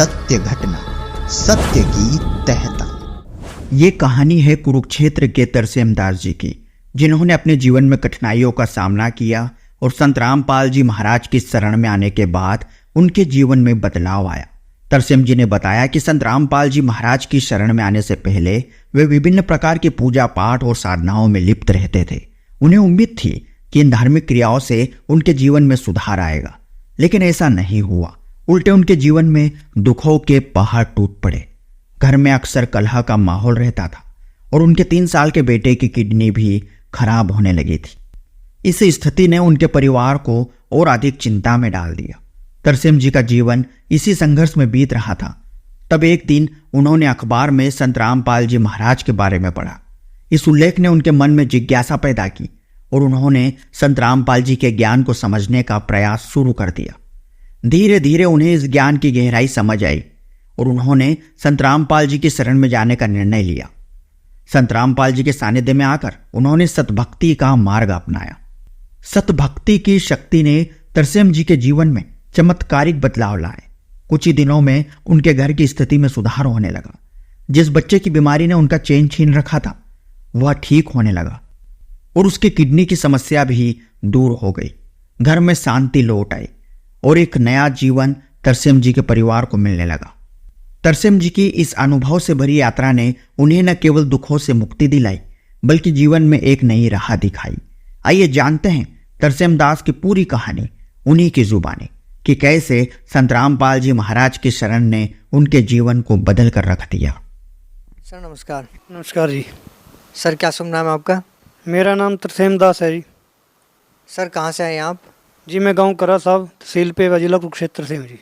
सत्य घटना, सत्य की तहता। ये कहानी है कुरुक्षेत्र के तरसेमदास जी की, जिन्होंने अपने जीवन में कठिनाइयों का सामना किया और संत रामपाल जी महाराज की शरण में आने के बाद उनके जीवन में बदलाव आया। तरसेम जी ने बताया कि संत रामपाल जी महाराज की शरण में आने से पहले वे विभिन्न प्रकार की पूजा पाठ और साधनाओं में लिप्त रहते थे। उन्हें उम्मीद थी कि इन धार्मिक क्रियाओं से उनके जीवन में सुधार आएगा, लेकिन ऐसा नहीं हुआ। उल्टे उनके जीवन में दुखों के पहाड़ टूट पड़े। घर में अक्सर कलह का माहौल रहता था और उनके 3 साल के बेटे की किडनी भी खराब होने लगी थी। इस स्थिति ने उनके परिवार को और अधिक चिंता में डाल दिया। तरसेम जी का जीवन इसी संघर्ष में बीत रहा था। तब एक दिन उन्होंने अखबार में संत रामपाल जी महाराज के बारे में पढ़ा। इस उल्लेख ने उनके मन में जिज्ञासा पैदा की और उन्होंने संत रामपाल जी के ज्ञान को समझने का प्रयास शुरू कर दिया। धीरे धीरे उन्हें इस ज्ञान की गहराई समझ आई और उन्होंने संत रामपाल जी की शरण में जाने का निर्णय लिया। संत रामपाल जी के सानिध्य में आकर उन्होंने सतभक्ति का मार्ग अपनाया। सतभक्ति की शक्ति ने तरसेम जी के जीवन में चमत्कारिक बदलाव लाए। कुछ ही दिनों में उनके घर की स्थिति में सुधार होने लगा। जिस बच्चे की बीमारी ने उनका चैन छीन रखा था वह ठीक होने लगा और उसकी किडनी की समस्या भी दूर हो गई। घर में शांति लौट आई और एक नया जीवन तरसेम जी के परिवार को मिलने लगा। तरसेम जी की इस अनुभव से भरी यात्रा ने उन्हें न केवल दुखों से मुक्ति दिलाई बल्कि जीवन में एक नई राह दिखाई। आइए जानते हैं तरसेम दास की पूरी कहानी उन्हीं की जुबानी कि कैसे संत रामपाल जी महाराज की शरण ने उनके जीवन को बदल कर रख दिया। सर नमस्कार। नमस्कार जी। सर क्या शुभ नाम है आपका? मेरा नाम तरसेम दास है जी। सर कहाँ से आए आप? जी मैं गांव करा साहब, तहसील पेवा, जिला कुरुक्षेत्र से हूँ जी।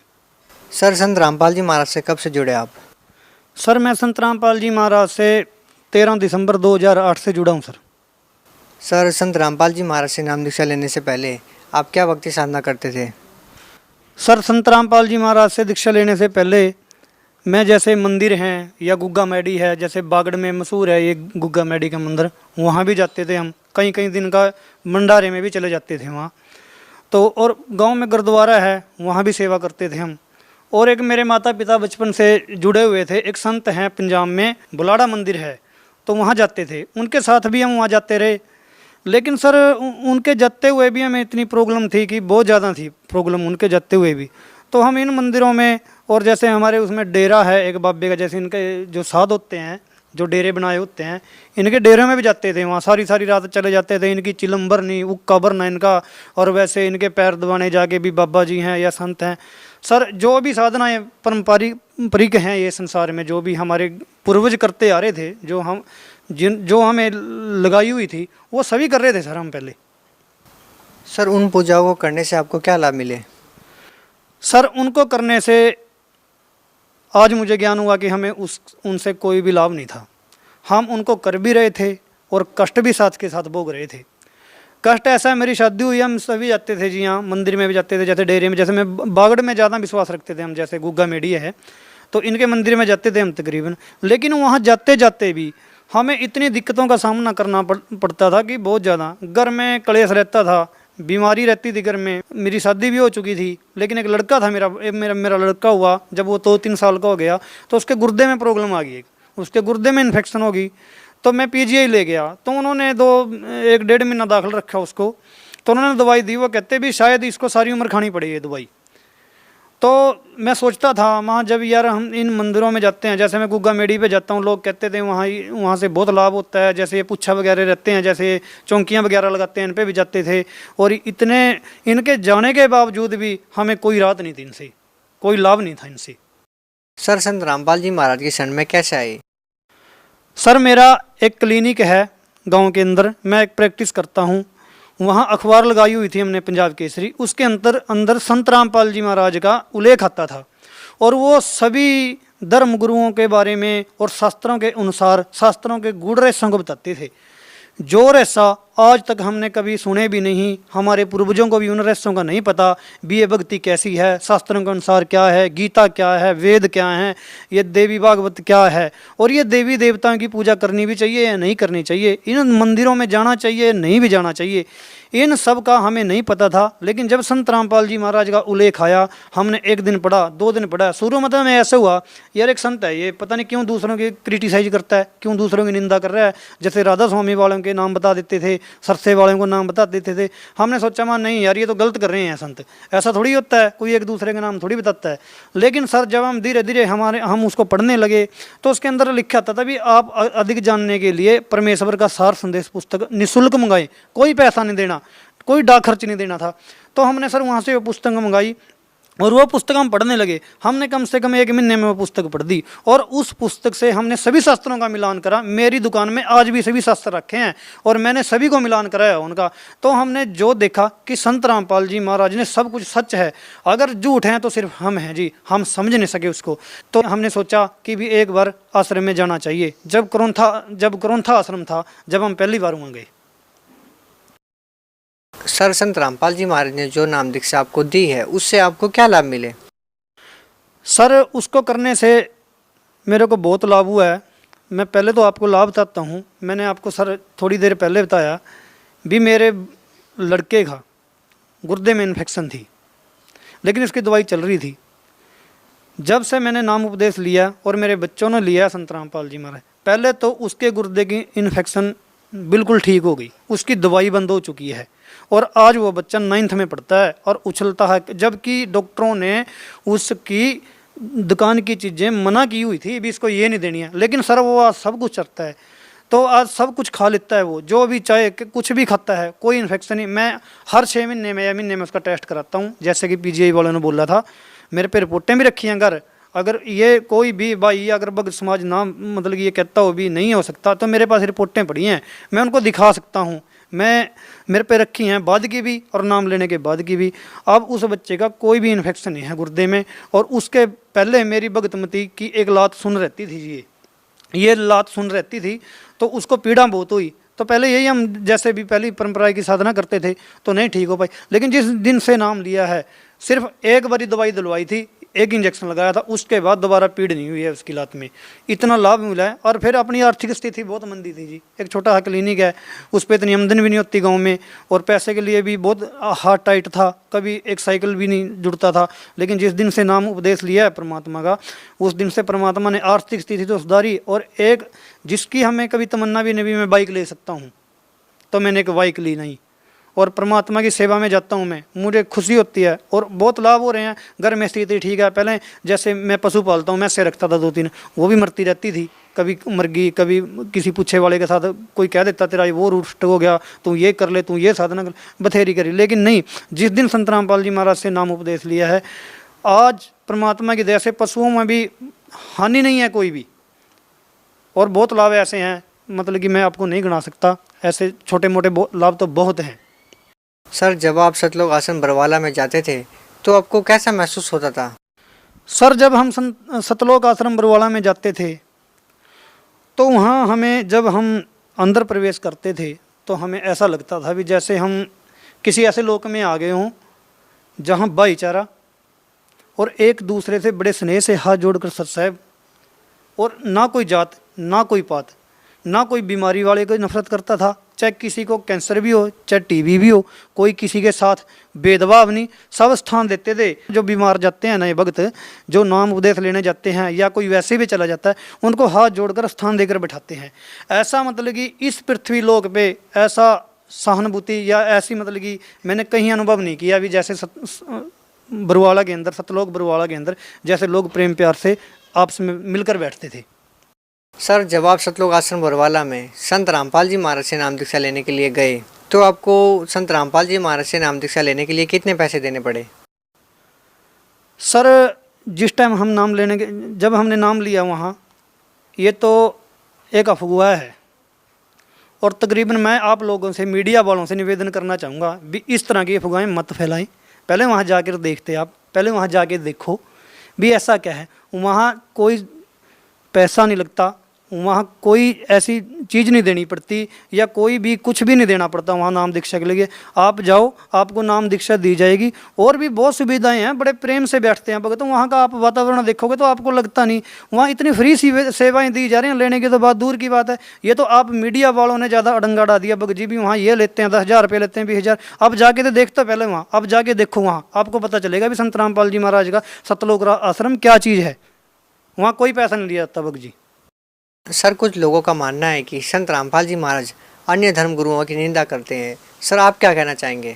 सर संत रामपाल जी महाराज से कब से जुड़े आप? सर मैं संत रामपाल जी महाराज से 13 दिसंबर 2008 से जुड़ा हूँ सर। सर संत रामपाल जी महाराज से नाम दीक्षा लेने से पहले आप क्या भक्ति साधना करते थे? सर संत रामपाल जी महाराज से दीक्षा लेने से पहले मैं जैसे मंदिर हैं या गुग्गा मैडी है, जैसे बागड़ में मशहूर है ये गुग्गा मैडी का मंदिर, वहाँ भी जाते थे हम। कई कई दिन का भंडारे में भी चले जाते थे वहाँ तो। और गांव में गुरुद्वारा है, वहाँ भी सेवा करते थे हम। और एक मेरे माता पिता बचपन से जुड़े हुए थे, एक संत हैं पंजाब में बुलाड़ा मंदिर है, तो वहाँ जाते थे। उनके साथ भी हम वहाँ जाते रहे। लेकिन सर उनके जाते हुए भी हमें इतनी प्रॉब्लम थी कि बहुत ज़्यादा थी प्रॉब्लम उनके जाते हुए भी। तो हम इन मंदिरों में, और जैसे हमारे उसमें डेरा है एक बाबे का, जैसे इनके जो साध होते हैं जो डेरे बनाए होते हैं, इनके डेरे में भी जाते थे। वहाँ सारी सारी रात चले जाते थे। इनकी चिलम भरनी, उक्का भरना इनका, और वैसे इनके पैर दबाने जाके भी बाबा जी हैं या संत हैं। सर जो भी साधनाएँ पारंपरिक हैं ये संसार में, जो भी हमारे पूर्वज करते आ रहे थे, जो हमें लगाई हुई थी, वो सभी कर रहे थे सर हम पहले। सर उन पूजाओं को करने से आपको क्या लाभ मिले? सर उनको करने से आज मुझे ज्ञान हुआ कि हमें उनसे कोई भी लाभ नहीं था। हम उनको कर भी रहे थे और कष्ट भी साथ के साथ भोग रहे थे। कष्ट ऐसा है, मेरी शादी हुई, हम सभी जाते थे जी, हाँ मंदिर में भी जाते थे, जैसे डेरे में, जैसे मैं बागड़ में ज़्यादा विश्वास रखते थे हम, जैसे गुग्गा मेडिया है तो इनके मंदिर में जाते थे हम तकरीबन। लेकिन वहाँ जाते जाते भी हमें इतनी दिक्कतों का सामना करना पड़ता था कि बहुत ज़्यादा। घर में क्लेश रहता था, बीमारी रहती थी घर में। मेरी शादी भी हो चुकी थी, लेकिन एक लड़का था मेरा लड़का हुआ, जब वो 2-3 साल का हो गया तो उसके गुर्दे में प्रॉब्लम आ गई, उसके गुर्दे में इन्फेक्शन हो गई। तो मैं पीजीआई ले गया, तो उन्होंने 1-1.5 महीना दाखिल रखा उसको। तो उन्होंने दवाई दी, वो कहते भी शायद इसको सारी उम्र खानी पड़ेगी ये दवाई। तो मैं सोचता था वहाँ जब यार हम इन मंदिरों में जाते हैं, जैसे मैं गुग्गा मेडी पे जाता हूँ, लोग कहते थे वहाँ से बहुत लाभ होता है, जैसे ये पुच्छा वगैरह रहते हैं, जैसे चौंकियाँ वगैरह लगाते हैं, इन पे भी जाते थे। और इतने इनके जाने के बावजूद भी हमें कोई राहत नहीं थी, इनसे कोई लाभ नहीं था इनसे। सर संत रामपाल जी महाराज की शरण में कैसे आए? सर मेरा एक क्लिनिक है गाँव के अंदर, मैं एक प्रैक्टिस करता हूँ। वहाँ अखबार लगाई हुई थी हमने पंजाब केसरी, उसके अंदर संत रामपाल जी महाराज का उल्लेख आता था और वो सभी धर्म गुरुओं के बारे में और शास्त्रों के अनुसार शास्त्रों के गूढ़ रहस्यों को बताते थे। जो रहस्य आज तक हमने कभी सुने भी नहीं, हमारे पूर्वजों को भी उन रहस्यों का नहीं पता भी ये भक्ति कैसी है, शास्त्रों के अनुसार क्या है, गीता क्या है, वेद क्या है, ये देवी भागवत क्या है, और ये देवी देवताओं की पूजा करनी भी चाहिए या नहीं करनी चाहिए, इन मंदिरों में जाना चाहिए नहीं भी जाना चाहिए, इन सब का हमें नहीं पता था। लेकिन जब संत रामपाल जी महाराज का उल्लेख आया, हमने एक दिन पढ़ा, 2 दिन पढ़ा, शुरू में ऐसा हुआ यार एक संत है ये, पता नहीं क्यों दूसरों की क्रिटिसाइज करता है, क्यों दूसरों की निंदा कर रहा है, जैसे राधा स्वामी वालों के नाम बता देते थे, सरसे वालों को नाम बता देते थे। हमने सोचा मान नहीं यार ये तो गलत कर रहे हैं संत, ऐसा थोड़ी होता है, कोई एक दूसरे के नाम थोड़ी बताता है। लेकिन सर जब हम धीरे धीरे हम उसको पढ़ने लगे तो उसके अंदर लिखा था भी आप अधिक जानने के लिए परमेश्वर का सार संदेश पुस्तक निःशुल्क मंगाए, कोई पैसा नहीं देना, कोई डाक खर्च नहीं देना था। तो हमने सर वहाँ से वो पुस्तक मंगाई और वो पुस्तक हम पढ़ने लगे। हमने कम से कम 1 महीने में वो पुस्तक पढ़ दी और उस पुस्तक से हमने सभी शास्त्रों का मिलान करा। मेरी दुकान में आज भी सभी शास्त्र रखे हैं और मैंने सभी को मिलान कराया उनका। तो हमने जो देखा कि संत रामपाल जी महाराज ने सब कुछ सच है, अगर झूठ है तो सिर्फ हम हैं जी, हम समझ नहीं सके उसको। तो हमने सोचा कि भी एक बार आश्रम में जाना चाहिए। जब करोंथा आश्रम था, जब हम पहली बार वहाँ गए। सर संत रामपाल जी महाराज ने जो नाम दीक्षा आपको दी है उससे आपको क्या लाभ मिले? सर उसको करने से मेरे को बहुत लाभ हुआ है। मैं पहले तो आपको लाभ बताता हूँ। मैंने आपको सर थोड़ी देर पहले बताया भी मेरे लड़के का गुर्दे में इन्फेक्शन थी, लेकिन इसकी दवाई चल रही थी। जब से मैंने नाम उपदेश लिया और मेरे बच्चों ने लिया संत रामपाल जी महाराज, पहले तो उसके गुर्दे की इन्फेक्शन बिल्कुल ठीक हो गई, उसकी दवाई बंद हो चुकी है और आज वो बच्चा 9th में पढ़ता है और उछलता है। जबकि डॉक्टरों ने उसकी दुकान की चीज़ें मना की हुई थी भी इसको ये नहीं देनी है, लेकिन सर वो आज सब कुछ करता है। तो आज सब कुछ खा लेता है, वो जो भी चाहे कुछ भी खाता है, कोई इन्फेक्शन नहीं। मैं हर 6 महीने में या महीने में उसका टेस्ट कराता हूँ, जैसे कि PGI वालों ने बोला था। मेरे पे रिपोर्टें भी रखी हैं घर। अगर ये कोई भी भाई अगर भगत समाज ना मतलब कि ये कहता हो भी नहीं हो सकता, तो मेरे पास रिपोर्टें पड़ी हैं, मैं उनको दिखा सकता हूँ। मेरे पे रखी हैं बाद की भी और नाम लेने के बाद की भी। अब उस बच्चे का कोई भी इन्फेक्शन नहीं है गुर्दे में। और उसके पहले मेरी भगतमती की एक लात सुन रहती थी, ये लात सुन रहती थी तो उसको पीड़ा बहुत हुई। तो पहले यही हम जैसे भी पहली परंपरा की साधना करते थे तो नहीं ठीक हो पाई। लेकिन जिस दिन से नाम लिया है, सिर्फ एक बारी दवाई दिलवाई थी, एक इंजेक्शन लगाया था, उसके बाद दोबारा पीड़ नहीं हुई है उसकी लात में। इतना लाभ मिला है। और फिर अपनी आर्थिक स्थिति बहुत मंदी थी जी। एक छोटा सा क्लिनिक है, उस पर इतनी आमदनी भी नहीं होती गांव में, और पैसे के लिए भी बहुत हाथ टाइट था, कभी एक साइकिल भी नहीं जुड़ता था। लेकिन जिस दिन से नाम उपदेश लिया है परमात्मा का, उस दिन से परमात्मा ने आर्थिक स्थिति तो सुधारी। और एक जिसकी हमें कभी तमन्ना भी नहीं भी मैं बाइक ले सकता हूँ, तो मैंने एक बाइक ली नहीं। और परमात्मा की सेवा में जाता हूँ मैं, मुझे खुशी होती है और बहुत लाभ हो रहे हैं। घर में स्थिति ठीक है। पहले जैसे मैं पशु पालता हूँ, मैं से रखता था 2-3, वो भी मरती रहती थी, कभी मर गई, कभी किसी पूछे वाले के साथ कोई कह देता तेरा वो रूट हो गया, तू ये कर ले, तू ये साधना कर, बथेरी करी। लेकिन नहीं, जिस दिन संत रामपाल जी महाराज से नाम उपदेश लिया है, आज परमात्मा की दया से पशुओं में भी हानि नहीं है कोई भी। और बहुत लाभ ऐसे हैं, मतलब कि मैं आपको नहीं गिना सकता, ऐसे छोटे मोटे लाभ तो बहुत हैं। सर जब आप सतलोक आश्रम बरवाला में जाते थे तो आपको कैसा महसूस होता था? सर जब हम सतलोक आश्रम बरवाला में जाते थे तो वहाँ हमें, जब हम अंदर प्रवेश करते थे तो हमें ऐसा लगता था भी जैसे हम किसी ऐसे लोक में आ गए हों जहाँ भाईचारा और एक दूसरे से बड़े स्नेह से हाथ जोड़कर सत साहब, और ना कोई जात, ना कोई पात, ना कोई बीमारी वाले को नफरत करता था, चाहे किसी को कैंसर भी हो, चाहे टीबी भी हो, कोई किसी के साथ भेदभाव नहीं, सब स्थान देते थे। जो बीमार जाते हैं नए भक्त, जो नाम उपदेश लेने जाते हैं या कोई वैसे भी चला जाता है, उनको हाथ जोड़कर स्थान देकर बैठाते हैं। ऐसा मतलब कि इस पृथ्वी लोक पे ऐसा सहानुभूति या ऐसी मतलब कि मैंने कहीं अनुभव नहीं किया अभी, जैसे बरवाला के अंदर, सतलोक बरवाला के अंदर जैसे लोग प्रेम प्यार से आपस में मिलकर बैठते थे। सर जब आप सतलोक आश्रम बरवाला में संत रामपाल जी महाराज से नाम दीक्षा लेने के लिए गए तो आपको संत रामपाल जी महाराज से नाम दीक्षा लेने के लिए कितने पैसे देने पड़े? सर जिस टाइम हम नाम लेने के, जब हमने नाम लिया वहाँ, ये तो एक अफवाह है। और तकरीबन मैं आप लोगों से, मीडिया वालों से निवेदन करना चाहूँगा भी इस तरह की अफवाहें मत फैलाएं। पहले वहाँ जाकर देखते आप, पहले वहाँ जाके देखो भी ऐसा क्या है। वहाँ कोई पैसा नहीं लगता, वहाँ कोई ऐसी चीज़ नहीं देनी पड़ती या कोई भी कुछ भी नहीं देना पड़ता वहाँ नाम दीक्षा के लिए। आप जाओ, आपको नाम दीक्षा दी जाएगी। और भी बहुत सुविधाएं हैं, बड़े प्रेम से बैठते हैं भगत। तो वहाँ का आप वातावरण देखोगे तो आपको लगता नहीं, वहाँ इतनी फ्री सेवाएं दी जा रही हैं, लेने की तो बात दूर की बात है। ये तो आप मीडिया वालों ने ज़्यादा अड़ंगा डाल दिया, भगत जी भी वहाँ ये लेते हैं 10,000 रुपये लेते हैं 20,000। अब जाके तो देखते पहले वहाँ, अब जाके देखो वहाँ, आपको पता चलेगा भी संत रामपाल जी महाराज का सतलोक आश्रम क्या चीज़ है। वहाँ कोई पैसा नहीं लिया जाता भगत जी। सर कुछ लोगों का मानना है कि संत रामपाल जी महाराज अन्य धर्म गुरुओं की निंदा करते हैं, सर आप क्या कहना चाहेंगे?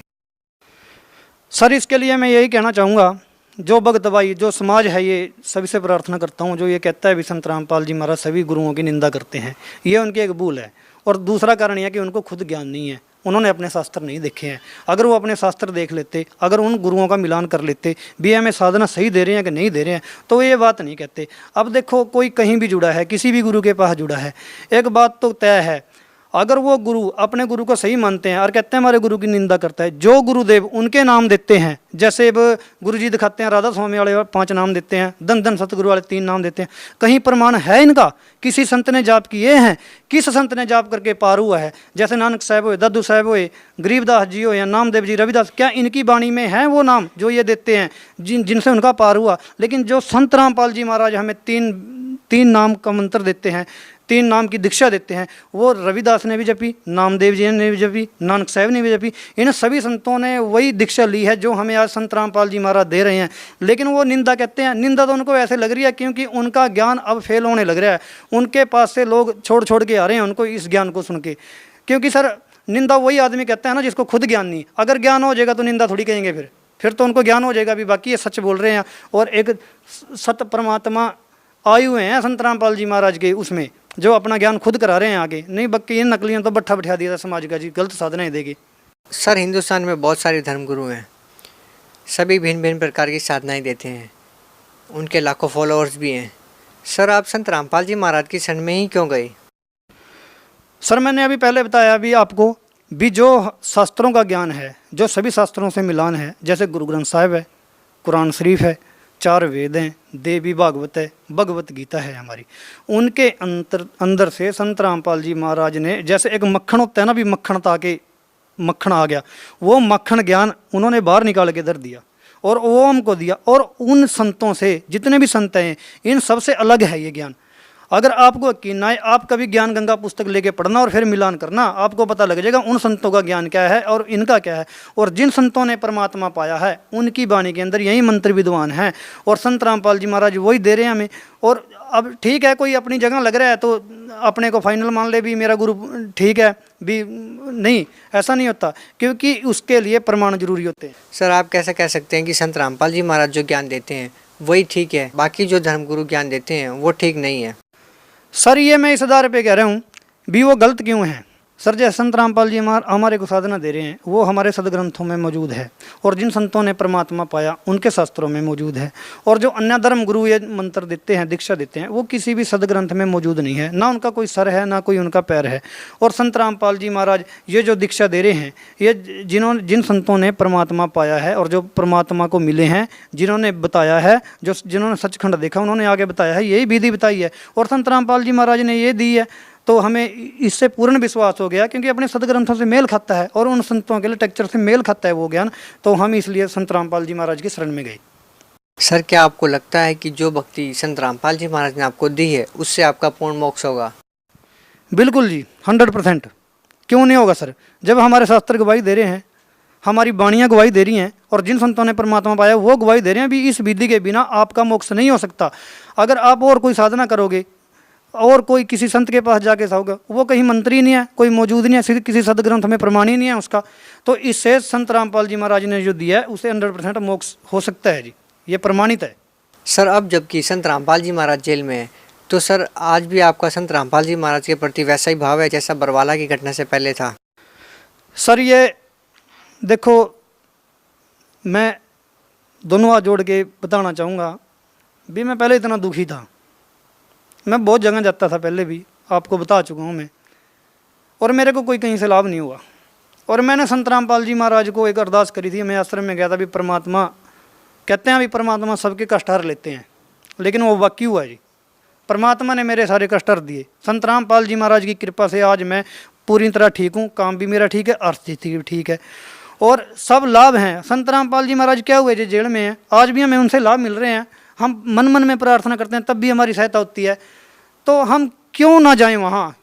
सर इसके लिए मैं यही कहना चाहूँगा, जो भगत भाई, जो समाज है, ये सभी से प्रार्थना करता हूँ जो ये कहता है भी संत रामपाल जी महाराज सभी गुरुओं की निंदा करते हैं, ये उनकी एक भूल है। और दूसरा कारण यह है कि उनको खुद ज्ञान नहीं है, उन्होंने अपने शास्त्र नहीं देखे हैं। अगर वो अपने शास्त्र देख लेते, अगर उन गुरुओं का मिलान कर लेते भी हमें साधना सही दे रहे हैं कि नहीं दे रहे हैं, तो ये बात नहीं कहते। अब देखो कोई कहीं भी जुड़ा है, किसी भी गुरु के पास जुड़ा है, एक बात तो तय है, अगर वो गुरु अपने गुरु को सही मानते हैं और कहते हैं हमारे गुरु की निंदा करता है, जो गुरुदेव उनके नाम देते हैं, जैसे अब गुरु जी दिखाते हैं राधा स्वामी वाले 5 नाम देते हैं, धन धन सतगुरु वाले 3 नाम देते हैं, कहीं प्रमाण है इनका? किसी संत ने जाप किए हैं? किस संत ने जाप करके पार हुआ है? जैसे नानक साहब हुए, दादू साहब हुए, गरीबदास जी हो या नामदेव जी, रविदास, क्या इनकी वाणी में है वो नाम जो ये देते हैं जिनसे उनका पार हुआ? लेकिन जो संत रामपाल जी महाराज हमें तीन नाम का मंत्र देते हैं, 3 नाम की दीक्षा देते हैं, वो रविदास ने भी जपी, नामदेव जी ने भी जपी, नानक साहब ने भी जपी। इन सभी संतों ने वही दीक्षा ली है जो हमें आज संत रामपाल जी महाराज दे रहे हैं। लेकिन वो निंदा कहते हैं। निंदा तो उनको ऐसे लग रही है क्योंकि उनका ज्ञान अब फेल होने लग रहा है, उनके पास से लोग छोड़ के आ रहे हैं उनको इस ज्ञान को सुन के। क्योंकि सर निंदा वही आदमी कहता है ना जिसको खुद ज्ञान नहीं। अगर ज्ञान हो जाएगा तो निंदा थोड़ी कहेंगे, फिर तो उनको ज्ञान हो जाएगा भी बाकी ये सच बोल रहे हैं। और एक सत परमात्मा आए हुए हैं संत रामपाल जी महाराज के, उसमें जो अपना ज्ञान खुद करा रहे हैं आगे, नहीं बाकी इन नकलियों तो बट्ठा बिठा दिया था समाज का जी, गलत साधनाएं देगी। सर हिंदुस्तान में बहुत सारे धर्मगुरु हैं, सभी भिन्न भिन्न प्रकार की साधनाएं देते हैं, उनके लाखों फॉलोअर्स भी हैं। सर आप संत रामपाल जी महाराज की शरण में ही क्यों गए? सर मैंने अभी पहले बताया भी आपको भी, जो शास्त्रों का ज्ञान है, जो सभी शास्त्रों से मिलान है, जैसे गुरु ग्रंथ साहिब है, कुरान शरीफ है, 4 वेद हैं, देवी भागवत है, भगवत गीता है हमारी, उनके अंदर से संत रामपाल जी महाराज ने, जैसे एक मक्खन होता है ना, भी मक्खन ताकि मक्खन आ गया, वो मक्खन ज्ञान उन्होंने बाहर निकाल के धर दिया और वो हमको दिया। और उन संतों से, जितने भी संत हैं, इन सबसे अलग है ये ज्ञान। अगर आपको यकीन ना आए, आप कभी ज्ञान गंगा पुस्तक लेके पढ़ना और फिर मिलान करना, आपको पता लग जाएगा उन संतों का ज्ञान क्या है और इनका क्या है। और जिन संतों ने परमात्मा पाया है उनकी वाणी के अंदर यही मंत्र विद्वान हैं, और संत रामपाल जी महाराज वही दे रहे हैं हमें। और अब ठीक है, कोई अपनी जगह लग रहा है तो अपने को फाइनल मान ले भी मेरा गुरु ठीक है भी, नहीं, ऐसा नहीं होता, क्योंकि उसके लिए प्रमाण जरूरी होते हैं। सर आप कैसे कह सकते हैं कि संत रामपाल जी महाराज जो ज्ञान देते हैं वही ठीक है, बाकी जो धर्मगुरु ज्ञान देते हैं वो ठीक नहीं है? सर ये मैं इस आधार पे कह रहा हूँ भी वो गलत क्यों है। सर जैसे संत रामपाल जी हमारे को साधना दे रहे हैं, वो हमारे सदग्रंथों में मौजूद है, और जिन संतों ने परमात्मा पाया उनके शास्त्रों में मौजूद है। और जो अन्य धर्म गुरु ये मंत्र देते हैं, दीक्षा देते हैं, वो किसी भी सदग्रंथ में मौजूद नहीं है, ना उनका कोई सर है ना कोई उनका पैर है। और संत रामपाल जी महाराज ये जो दीक्षा दे रहे हैं, ये जिन संतों ने परमात्मा पाया है और जो परमात्मा को मिले हैं, जिन्होंने बताया है, जिन्होंने सचखंड देखा, उन्होंने आगे बताया है, यही विधि बताई है और संत रामपाल जी महाराज ने ये दी है। तो हमें इससे पूर्ण विश्वास हो गया, क्योंकि अपने सदग्रंथों से मेल खाता है और उन संतों के लिए टेक्चर से मेल खाता है वो ज्ञान, तो हम इसलिए संत रामपाल जी महाराज की शरण में गए। सर क्या आपको लगता है कि जो भक्ति संत रामपाल जी महाराज ने आपको दी है उससे आपका पूर्ण मोक्ष होगा? बिल्कुल जी, 100%। क्यों नहीं होगा सर? जब हमारे शास्त्र गवाही दे रहे हैं, हमारी वाणियाँ गवाही दे रही हैं, और जिन संतों ने परमात्मा पाया वो गवाही दे रहे हैं भी, इस विधि के बिना आपका मोक्ष नहीं हो सकता। अगर आप और कोई साधना करोगे और कोई किसी संत के पास जाके जाओगे, वो कहीं मंत्री नहीं है, कोई मौजूद नहीं है, किसी सदग्रंथ में प्रमाण ही नहीं है उसका, तो इससे संत रामपाल जी महाराज ने जो दिया है उसे 100% मोक्ष हो सकता है जी, ये प्रमाणित है। सर अब जबकि संत रामपाल जी महाराज जेल में है, तो सर आज भी आपका संत रामपाल जी महाराज के प्रति वैसा ही भाव है जैसा बरवाला की घटना से पहले था? सर ये देखो, मैं दोनों हाथ जोड़ के बताना चाहूँगा भी, मैं पहले इतना दुखी था, मैं बहुत जगह जाता था पहले भी, आपको बता चुका हूँ मैं, और मेरे को कोई कहीं से लाभ नहीं हुआ। और मैंने संत रामपाल जी महाराज को एक अरदास करी थी, मैं आश्रम में गया था भी, परमात्मा कहते हैं भी परमात्मा सबके कष्ट हर लेते हैं, लेकिन वो वाकई हुआ जी, परमात्मा ने मेरे सारे कष्ट हर दिए। संत रामपाल जी महाराज की कृपा से आज मैं पूरी तरह ठीक हूँ, काम भी मेरा ठीक है, स्थिति भी ठीक है और सब लाभ हैं। संत रामपाल जी महाराज क्या हुए जो जेल में हैं, आज भी हमें उनसे लाभ मिल रहे हैं। हम मन मन में प्रार्थना करते हैं तब भी हमारी सहायता होती है, तो हम क्यों ना जाएं वहाँ?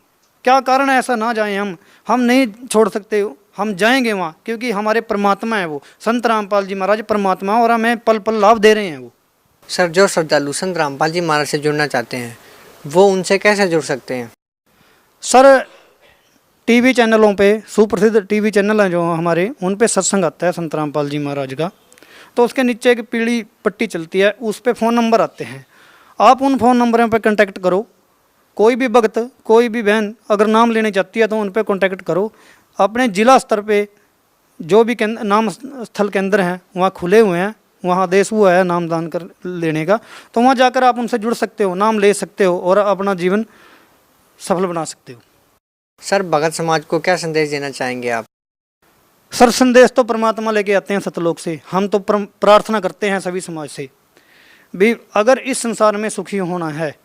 क्या कारण है ऐसा ना जाएं? हम नहीं छोड़ सकते, हम जाएंगे वहाँ, क्योंकि हमारे परमात्मा है वो। संत रामपाल जी महाराज परमात्मा और हमें पल पल लाभ दे रहे हैं वो। सर, जो श्रद्धालु संत रामपाल जी महाराज से जुड़ना चाहते हैं वो उनसे कैसे जुड़ सकते हैं? सर, टीवी चैनलों पे, सुप्रसिद्ध टीवी चैनल हैं जो हमारे, उन पे सत्संग आता है संत रामपाल जी महाराज का, तो उसके नीचे एक पीली पट्टी चलती है, उस पे फ़ोन नंबर आते हैं। आप उन फ़ोन नंबरों पे कांटेक्ट करो। कोई भी भक्त, कोई भी बहन अगर नाम लेने चाहती है तो उन पे कांटेक्ट करो। अपने जिला स्तर पे जो भी नाम स्थल केंद्र हैं वहाँ खुले हुए हैं, वहाँ आदेश हुआ है नामदान कर लेने का, तो वहाँ जाकर आप उनसे जुड़ सकते हो, नाम ले सकते हो और अपना जीवन सफल बना सकते हो। सर, भगत समाज को क्या संदेश देना चाहेंगे आप? सर, संदेश तो परमात्मा लेके आते हैं सतलोक से। हम तो प्रार्थना करते हैं सभी समाज से भी, अगर इस संसार में सुखी होना है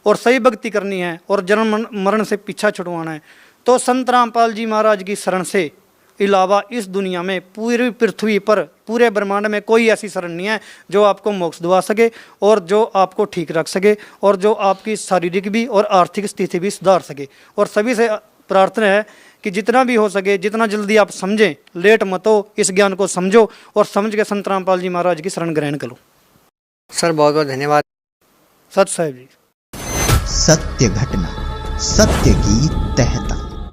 और सही भक्ति करनी है और जन्म मरण से पीछा छुड़वाना है, तो संत रामपाल जी महाराज की शरण से अलावा इस दुनिया में, पूरी पृथ्वी पर, पूरे ब्रह्मांड में कोई ऐसी शरण नहीं है जो आपको मोक्ष दिवा सके और जो आपको ठीक रख सके और जो आपकी शारीरिक भी और आर्थिक स्थिति भी सुधार सके। और सभी से प्रार्थना है कि जितना भी हो सके, जितना जल्दी आप समझें, लेट मत हो, इस ज्ञान को समझो और समझ के संत रामपाल जी महाराज की शरण ग्रहण करो। सर, बहुत बहुत धन्यवाद। सत साहिब जी। सत्य घटना, सत्य की तह तक।